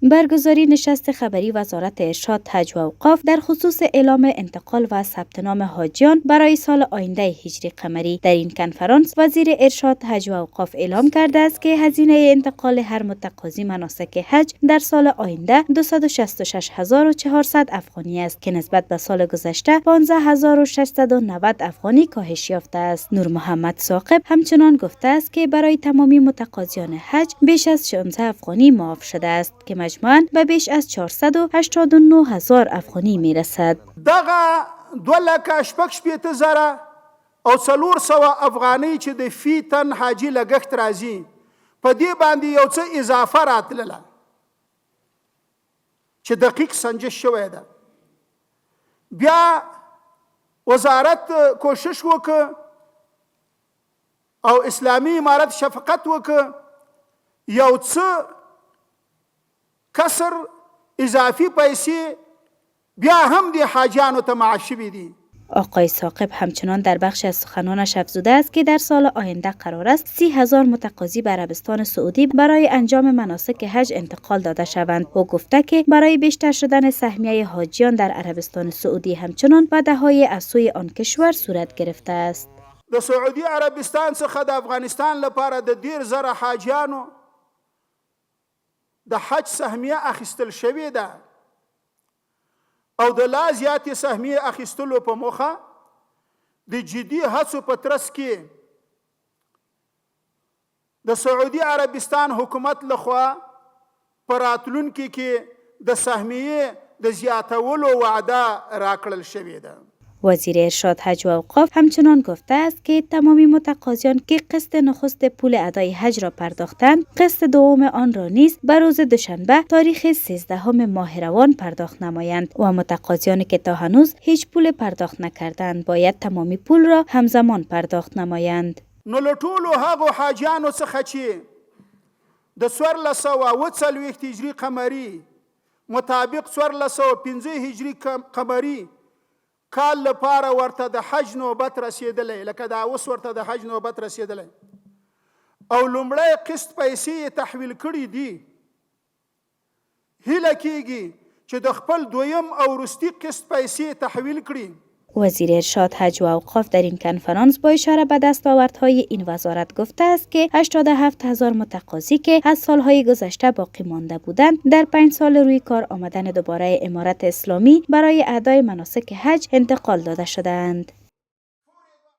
برگزاری نشست خبری وزارت ارشاد، حج و اوقاف در خصوص اعلام انتقال و ثبت نام حاجیان برای سال آینده هجری قمری. در این کنفرانس وزیر ارشاد، حج و اوقاف اعلام کرده است که هزینه انتقال هر متقاضی مناسک حج در سال آینده 266,400 افغانی است که نسبت به سال گذشته 15,690 افغانی کاهش یافته است. نور محمد ثاقب همچنان گفته است که برای تمامی متقاضیان حج بیش از 16 افغانی معاف شده است که مجموعاً به بیش از 489,000 افغانی میرسد. دغه 2,000 او 400 افغانی چې د فی تن حاجی لګښت راځي په دې باندې یو څه اضافه راتلله چې دقیق سنجش شوی ده. بیا وزارت کوشش وکړ او اسلامی امارت شفقت وکړ یو څه کسر اضافی پیسې بیا هم دی حاجیانو ته معاف شوي دي. آقای ثاقب همچنان در بخش از سخنانش افزوده است که در سال آینده قرار است 30,000 متقاضی به عربستان سعودی برای انجام مناسک حج انتقال داده شوند. او گفته که برای بیشتر شدن سهمیه حاجیان در عربستان سعودی همچنان وعده‌های از سوی آن کشور صورت گرفته است. د سعودي عربستان څخه د افغانستان لپاره د 10,000 حاجیانو د حج سهمیه اخیستل شوې ده او د لا زیاتې سهمیې اخیستلو په موخه د جدي هڅو په ترڅ کې د سعودي عربستان حکومت لخوا په راتلونکي کې د سهمیې د زیاتولو وعده راکړل شوې ده. وزیر ارشاد، حج و اوقاف همچنان گفته است که تمامی متقاضیان که قسط نخست پول ادای حج را پرداختند، قسط دوم آن را نیز به روز دوشنبه تاریخ 13 ماه روان پرداخت نمایند و متقاضیانی که تا هنوز هیچ پول پرداخت نکردند باید تمامی پول را همزمان پرداخت نمایند. نو له ټولو هغو حاجیانو څخه چې د 1440 هجري قمري مطابق 1415 هجري قمري کال لپاره ورته د حج نوبت رسیدلی، لکه دا اوس ورته د حج نوبت رسیدلی او لومړی قسط پیسې تحویل کړي دي، هیله کیږي چې د خپل دویم او وروستي قسط پیسې تحویل کړي. وزیر ارشاد، حج و اوقاف در این کنفرانس با اشاره به دستاوردهای این وزارت گفته است که 87,000 متقاضی که از سالهای گذشته باقی مانده بودند در 5 سال روی کار آمدن دوباره امارت اسلامی برای ادای مناسک حج انتقال داده شدند.